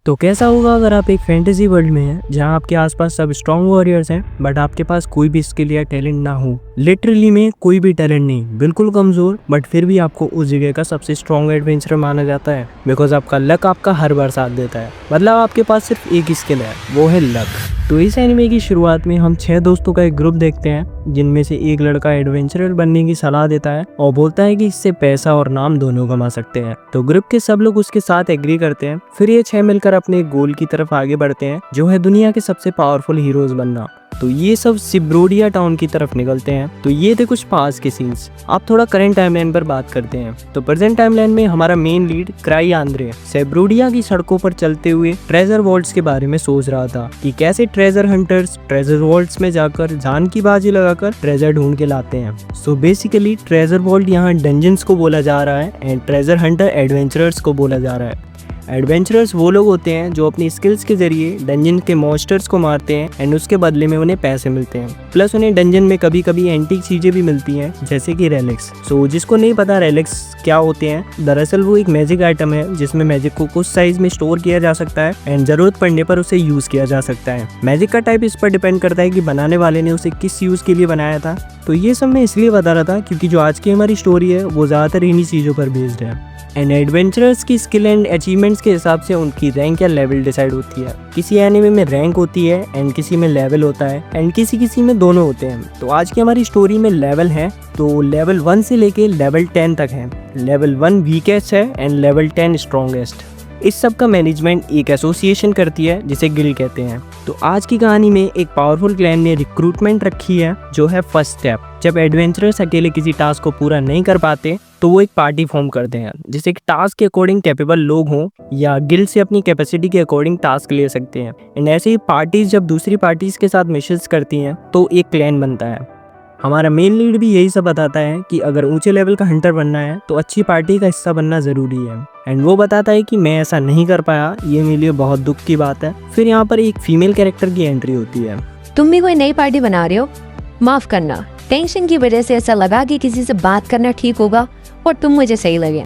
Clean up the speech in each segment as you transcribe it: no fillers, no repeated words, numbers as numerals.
तो कैसा होगा अगर आप एक फैंटेसी वर्ल्ड में हैं जहां आपके आसपास सब स्ट्रॉन्ग वॉरियर्स हैं बट आपके पास कोई भी स्किल या टैलेंट ना हो। लिटरली में कोई भी टैलेंट नहीं, बिल्कुल कमजोर, बट फिर भी आपको उस जगह का सबसे स्ट्रॉन्ग एडवेंचरर माना जाता है बिकॉज आपका लक आपका हर बार साथ देता है। मतलब आपके पास सिर्फ एक ही स्किल है, वो है लक। तो इस एनिमे की शुरुआत में हम 6 दोस्तों का एक ग्रुप देखते हैं जिनमें से एक लड़का एडवेंचरर बनने की सलाह देता है और बोलता है कि इससे पैसा और नाम दोनों कमा सकते हैं। तो ग्रुप के सब लोग उसके साथ एग्री करते हैं। फिर ये 6 मिलकर अपने गोल की तरफ आगे बढ़ते हैं जो है दुनिया के सबसे पावरफुल हीरोज बनना। तो ये सब सिब्रोडिया टाउन की तरफ निकलते हैं। तो ये थे कुछ पास के सीन्स। आप थोड़ा करंट टाइमलाइन पर बात करते हैं तो प्रेजेंट टाइमलाइन में हमारा मेन लीड क्राई आंद्रे सिब्रोडिया की सड़कों पर चलते हुए ट्रेजर वॉल्ट्स के बारे में सोच रहा था कि कैसे ट्रेजर हंटर्स ट्रेजर वॉल्ट्स में जाकर जान की बाजी लगाकर ट्रेजर ढूंढ के लाते हैं। सो बेसिकली ट्रेजर वॉल्ट यहाँ डंजन्स को बोला जा रहा है एंड ट्रेजर हंटर एडवेंचरर्स को बोला जा रहा है। एडवेंचरर्स वो लोग होते हैं जो अपनी स्किल्स के जरिए डंजन के मॉन्स्टर्स को मारते हैं एंड उसके बदले में उन्हें पैसे मिलते हैं। प्लस उन्हें डंजन में कभी कभी एंटीक चीजें भी मिलती हैं जैसे कि रेलिक्स। सो जिसको नहीं पता रेलिक्स क्या होते हैं, दरअसल वो एक मैजिक आइटम है जिसमें मैजिक को कुछ साइज में स्टोर किया जा सकता है एंड जरूरत पड़ने पर उसे यूज किया जा सकता है। मैजिक का टाइप इस पर डिपेंड करता है कि बनाने वाले ने उसे किस यूज के लिए बनाया था। तो ये सब मैं इसलिए बता रहा था क्योंकि जो आज की हमारी स्टोरी है वो ज्यादातर इन्हीं चीजों पर बेस्ड है। एंड एडवेंचरर्स की स्किल एंड अचीवमेंट्स के हिसाब से उनकी रैंक या लेवल डिसाइड होती है। किसी एनिमे में रैंक होती है एंड किसी में लेवल होता है एंड किसी में दोनों होते हैं। तो आज की हमारी स्टोरी में लेवल है तो लेवल 1 से लेके लेवल 10 तक है। लेवल 1 वीकेस्ट है एंड लेवल 10 स्ट्रॉन्गेस्ट। इस सब का मैनेजमेंट एक एसोसिएशन करती है जिसे गिल्ड कहते हैं। तो आज की कहानी में एक पावरफुल क्लैन ने रिक्रूटमेंट रखी है जो है फर्स्ट स्टेप। जब एडवेंचरर्स अकेले किसी टास्क को पूरा नहीं कर पाते तो वो एक पार्टी फॉर्म करते हैं जिसे टास्क के अकॉर्डिंग कैपेबल लोग हों या गिल्ड से अपनी कैपेसिटी के अकॉर्डिंग टास्क ले सकते हैं। एंड ऐसे ही पार्टीज जब दूसरी पार्टीज के साथ मिशंस करती हैं तो एक क्लैन बनता है। हमारा मेन लीड भी यही सब बताता है कि अगर ऊंचे लेवल का हंटर बनना है तो अच्छी पार्टी का हिस्सा बनना जरूरी है। एंड वो बताता है कि मैं ऐसा नहीं कर पाया, ये मेरे लिए बहुत दुख की बात है। फिर यहाँ पर एक फीमेल कैरेक्टर की एंट्री होती है। तुम भी कोई नई पार्टी बना रहे हो? माफ करना, टेंशन की वजह से ऐसा लगा कि किसी से बात करना ठीक होगा और तुम मुझे सही लगे।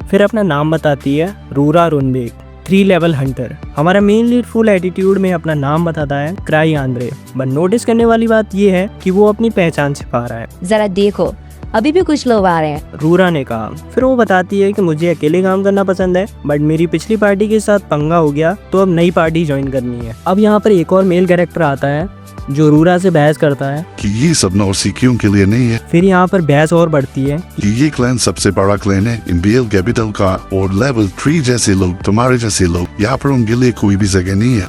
फिर अपना नाम बताती है रूरा रुनबेक, 3 लेवल हंटर। हमारा मेन लीड फुल एटीट्यूड में अपना नाम बताता है क्राई आंद्रे। बट नोटिस करने वाली बात ये है कि वो अपनी पहचान छिपा रहा है। जरा देखो, अभी भी कुछ लोग आ रहे हैं, रूरा ने कहा। फिर वो बताती है कि मुझे अकेले काम करना पसंद है बट मेरी पिछली पार्टी के साथ पंगा हो गया तो अब नई पार्टी ज्वाइन करनी है। अब यहाँ पर एक और मेल कैरेक्टर आता है जो रूरा से बहस करता है कि ये सब नौसिखियों के लिए नहीं है। फिर यहाँ पर बहस और बढ़ती है कि ये क्लैन सबसे बड़ा क्लैन है इंपिरियल कैपिटल का और लेवल 3 जैसे लोग, तुम्हारे जैसे लोग, यहाँ पर उनके लिए कोई भी जगह नहीं है।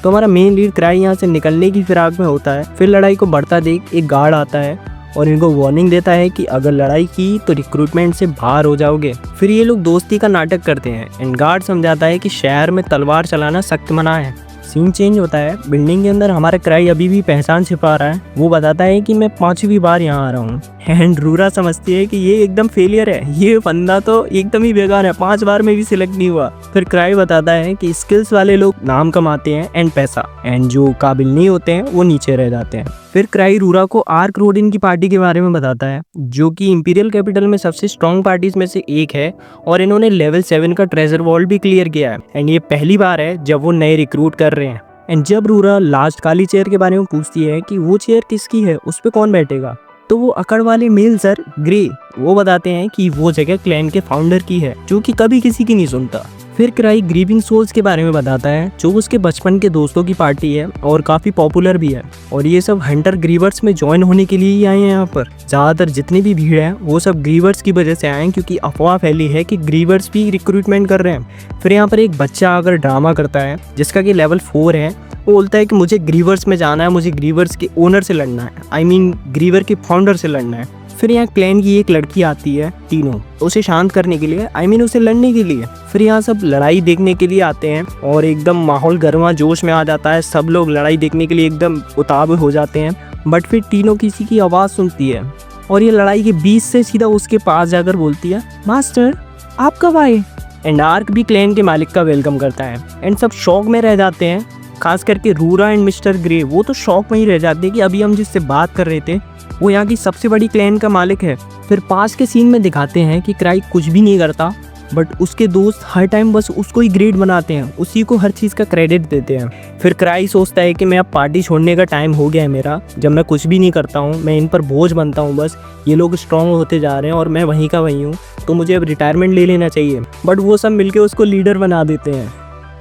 तो हमारा मेन लीड क्राई यहाँ से निकलने की फिराक में होता है। फिर लड़ाई को बढ़ता देख एक गार्ड आता है और इनको वार्निंग देता है कि अगर लड़ाई की तो रिक्रूटमेंट से बाहर हो जाओगे। फिर ये लोग दोस्ती का नाटक करते हैं एंड गार्ड समझाता है कि शहर में तलवार चलाना सख्त मना है। सीन चेंज होता है। बिल्डिंग के अंदर हमारा क्राई अभी भी पहचान छिपा रहा है। वो बताता है कि मैं 5वीं बार यहाँ आ रहा हूँ एंड रूरा समझती है कि ये एकदम फेलियर है, ये बंदा तो एकदम ही बेकार है, 5 बार में भी सिलेक्ट नहीं हुआ। फिर क्राई बताता है कि स्किल्स वाले लोग नाम कमाते हैं एंड पैसा, एंड जो काबिल नहीं होते हैं वो नीचे रह जाते हैं। फिर क्राई रूरा को आर्क रोडिन की पार्टी के बारे में बताता है जो कि इंपीरियल कैपिटल में सबसे स्ट्रॉन्ग पार्टीज में से एक है और इन्होंने लेवल 7 का ट्रेजर वॉल्ट भी क्लियर किया है एंड ये पहली बार है जब वो नए रिक्रूट कर रहे हैं। एंड जब रूरा लास्ट काली चेयर के बारे में पूछती है कि वो चेयर किसकी है, उस पे कौन बैठेगा, तो वो अकड़ वाले मेल सर ग्रे वो बताते हैं कि वो जगह क्लैन के फाउंडर की है जो कि कभी किसी की नहीं सुनता। फिर क्राई ग्रीविंग सोल्स के बारे में बताता है जो उसके बचपन के दोस्तों की पार्टी है और काफ़ी पॉपुलर भी है और ये सब हंटर ग्रीवर्स में ज्वाइन होने के लिए ही आए हैं। यहाँ पर ज़्यादातर जितनी भी भीड़ है वो सब ग्रीवर्स की वजह से आए हैं क्योंकि अफवाह फैली है कि ग्रीवर्स भी रिक्रूटमेंट कर रहे हैं। फिर यहाँ पर एक बच्चा आकर ड्रामा करता है जिसका कि लेवल 4 है। वो बोलता है कि मुझे ग्रीवर्स में जाना है, मुझे ग्रीवर्स के ओनर से लड़ना है, आई मीन ग्रीवर के फाउंडर से लड़ना है। फिर यहाँ क्लैन की एक लड़की आती है टीनो, उसे शांत करने के लिए, आई मीन उसे लड़ने के लिए। फिर यहाँ सब लड़ाई देखने के लिए आते हैं और एकदम माहौल गर्मा जोश में आ जाता है। सब लोग लड़ाई देखने के लिए एकदम उतावले हो जाते हैं। बट फिर टीनो किसी की आवाज़ सुनती है और ये लड़ाई के बीच से सीधा उसके पास जाकर बोलती है, मास्टर आप कब आए? एंड आर्क भी क्लैन के मालिक का वेलकम करता है एंड सब शौक में रह जाते हैं। खास करके रूरा एंड मिस्टर ग्रे वो तो शौक में ही रह जाते हैं कि अभी हम जिससे बात कर रहे थे वो यहाँ की सबसे बड़ी क्लैन का मालिक है। फिर पास के सीन में दिखाते हैं कि क्राई कुछ भी नहीं करता बट उसके दोस्त हर टाइम बस उसको ही ग्रेट बनाते हैं, उसी को हर चीज़ का क्रेडिट देते हैं। फिर क्राई सोचता है कि मैं अब पार्टी छोड़ने का टाइम हो गया है मेरा, जब मैं कुछ भी नहीं करता हूँ, मैं इन पर बोझ बनता हूँ, बस ये लोग स्ट्रॉन्ग होते जा रहे हैं और मैं वहीं का वहीं हूँ, तो मुझे अब रिटायरमेंट ले लेना चाहिए। बट वो सब मिलके उसको लीडर बना देते हैं।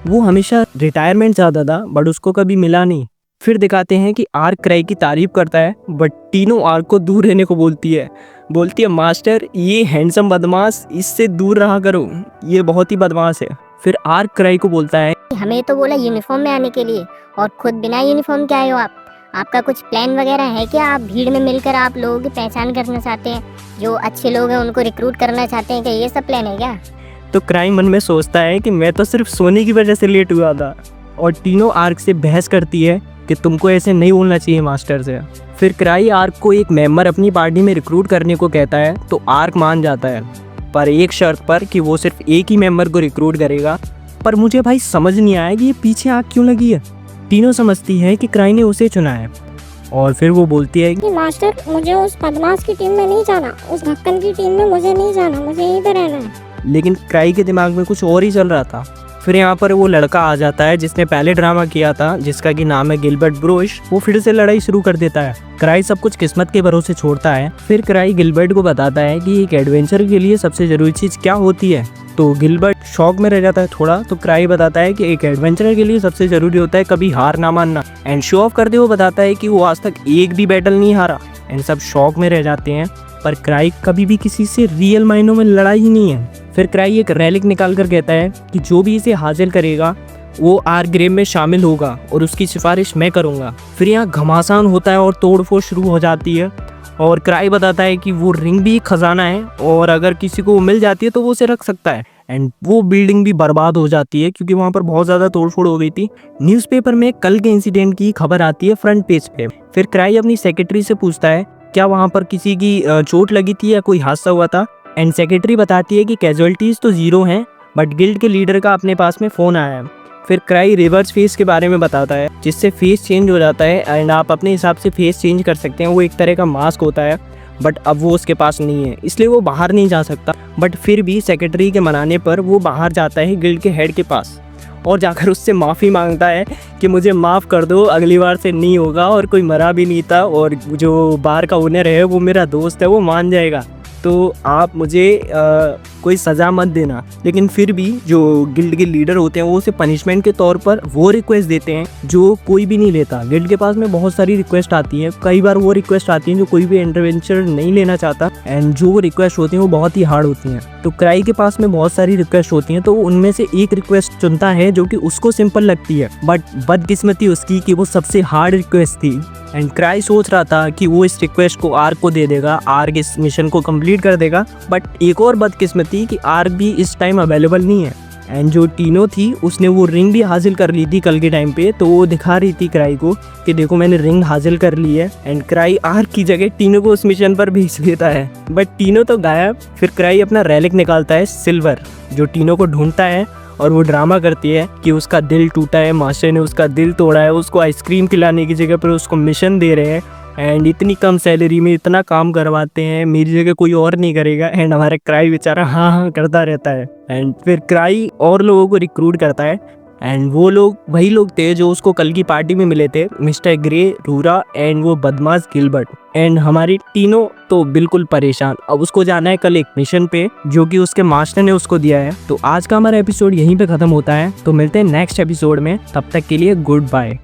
वो हमेशा रिटायरमेंट चाहता था बट उसको कभी मिला नहीं। फिर दिखाते हैं कि आर्क क्राई की तारीफ करता है बट टीनो आर्क को दूर रहने को बोलती है मास्टर ये हैंडसम बदमाश, इससे दूर रहा करो, ये बहुत ही बदमाश है। फिर आर्क क्राई को बोलता है हमें तो बोला यूनिफॉर्म में आने के लिए और खुद बिना यूनिफॉर्म के आए हो आप। आपका कुछ प्लान वगैरह है क्या? आप भीड़ में मिलकर आप लोगों की पहचान करना चाहते हैं, जो अच्छे लोग हैं उनको रिक्रूट करना चाहते हैं क्या? ये सब प्लान है क्या? तो क्राई मन में सोचता है कि मैं तो सिर्फ सोने की वजह से लेट हुआ था। और टीनो आर्क से बहस करती है कि तुमको ऐसे नहीं बोलना चाहिए मास्टर से। फिर क्राई आर्क को एक मेंबर अपनी पार्टी में रिक्रूट करने को कहता है तो आर्क मान जाता है, पर एक शर्त पर कि वो सिर्फ एक ही मेंबर को रिक्रूट करेगा। पर मुझे भाई समझ नहीं आया कि ये पीछे आग क्यों लगी है। टीनो समझती है कि क्राई ने उसे चुना है और फिर वो बोलती है कि मास्टर मुझे उस बदमाश की टीम में नहीं जाना, उस ढक्कन की टीम में मुझे नहीं जाना, मुझे यहीं पे रहना है। लेकिन क्राई के दिमाग में कुछ और ही चल रहा था। फिर यहाँ पर वो लड़का आ जाता है जिसने पहले ड्रामा किया था, जिसका कि नाम है गिलबर्ट ब्रोश। वो फिर से लड़ाई शुरू कर देता है। क्राई सब कुछ किस्मत के भरोसे छोड़ता है। फिर क्राई गिलबर्ट को बताता है कि एक एडवेंचर के लिए सबसे जरूरी चीज़ क्या होती है। तो गिलबर्ट शॉक में रह जाता है थोड़ा। तो क्राई बताता है कि एक एडवेंचर के लिए सबसे जरूरी होता है कभी हार ना मानना। एंड शो ऑफ करते हुए बताता है कि वो आज तक एक भी बैटल नहीं हारा। एंड सब शॉक में रह जाते हैं, पर क्राई कभी भी किसी से रियल मायनों में लड़ाई ही नहीं है। फिर क्राई एक रैलिक निकाल कर कहता है कि जो भी इसे हासिल करेगा वो आर्कग्रेव में शामिल होगा और उसकी सिफारिश मैं करूँगा। फिर यहाँ घमासान होता है और तोड़फोड़ शुरू हो जाती है। और क्राई बताता है कि वो रिंग भी एक खजाना है और अगर किसी को मिल जाती है तो वो उसे रख सकता है। एंड वो बिल्डिंग भी बर्बाद हो जाती है क्योंकि वहाँ पर बहुत ज़्यादा तोड़फोड़ हो गई थी। न्यूज़पेपर में कल के इंसिडेंट की खबर आती है फ्रंट पेज पे। फिर क्राई अपनी सेक्रेटरी से पूछता है क्या वहाँ पर किसी की चोट लगी थी या कोई हादसा हुआ था। एंड सेक्रेटरी बताती है कि कैजुअलिटीज़ तो 0 हैं बट गिल्ड के लीडर का अपने पास में फ़ोन आया है। फिर क्राई रिवर्स फेस के बारे में बताता है जिससे फेस चेंज हो जाता है एंड आप अपने हिसाब से फेस चेंज कर सकते हैं। वो एक तरह का मास्क होता है बट अब वो उसके पास नहीं है, इसलिए वो बाहर नहीं जा सकता। बट फिर भी सेक्रेटरी के मनाने पर वो बाहर जाता है गिल्ड के हेड के पास और जाकर उससे माफ़ी मांगता है कि मुझे माफ़ कर दो, अगली बार से नहीं होगा। और कोई मरा भी नहीं था और जो बार का ओनर है वो मेरा दोस्त है, वो मान जाएगा, तो आप मुझे कोई सज़ा मत देना। लेकिन फिर भी जो गिल्ड के लीडर होते हैं वो उसे पनिशमेंट के तौर पर वो रिक्वेस्ट देते हैं जो कोई भी नहीं लेता। गिल्ड के पास में बहुत सारी रिक्वेस्ट आती हैं, कई बार वो रिक्वेस्ट आती हैं जो कोई भी इंटरवेंशन नहीं लेना चाहता एंड जो वो रिक्वेस्ट होती हैं वो बहुत ही हार्ड होती हैं। तो क्राई के पास में बहुत सारी रिक्वेस्ट होती हैं तो उनमें से एक रिक्वेस्ट चुनता है जो कि उसको सिंपल लगती है, बट बदकिस्मती उसकी कि वो सबसे हार्ड रिक्वेस्ट थी। एंड क्राई सोच रहा था कि वो इस रिक्वेस्ट को आर्क को दे देगा, आर्क इस मिशन को कंप्लीट कर देगा। बट एक और बदकिस्मती कि आर्क भी इस टाइम अवेलेबल नहीं है। एंड जो टीनो थी उसने वो रिंग भी हासिल कर ली थी कल के टाइम पे, तो वो दिखा रही थी क्राई को कि देखो मैंने रिंग हासिल कर ली है। एंड क्राई आर्क की जगह टीनो को उस मिशन पर भेज देता है बट टीनो तो गायब। फिर क्राई अपना रैलिक निकालता है सिल्वर, जो टीनो को ढूंढता है और वो ड्रामा करती है कि उसका दिल टूटा है, मास्टर ने उसका दिल तोड़ा है, उसको आइसक्रीम खिलाने की जगह पर उसको मिशन दे रहे हैं एंड इतनी कम सैलरी में इतना काम करवाते हैं, मेरी जगह कोई और नहीं करेगा। एंड हमारा क्राई बेचारा हाँ हाँ करता रहता है। एंड फिर क्राई और लोगों को रिक्रूट करता है एंड वो लोग वही लोग थे जो उसको कल की पार्टी में मिले थे, मिस्टर ग्रे, रूरा एंड वो बदमाश गिलबर्ट। एंड हमारी टीनो तो बिल्कुल परेशान, अब उसको जाना है कल एक मिशन पे जो कि उसके मास्टर ने उसको दिया है। तो आज का हमारा एपिसोड यहीं पे ख़त्म होता है, तो मिलते हैं नेक्स्ट एपिसोड में, तब तक के लिए गुड बाय।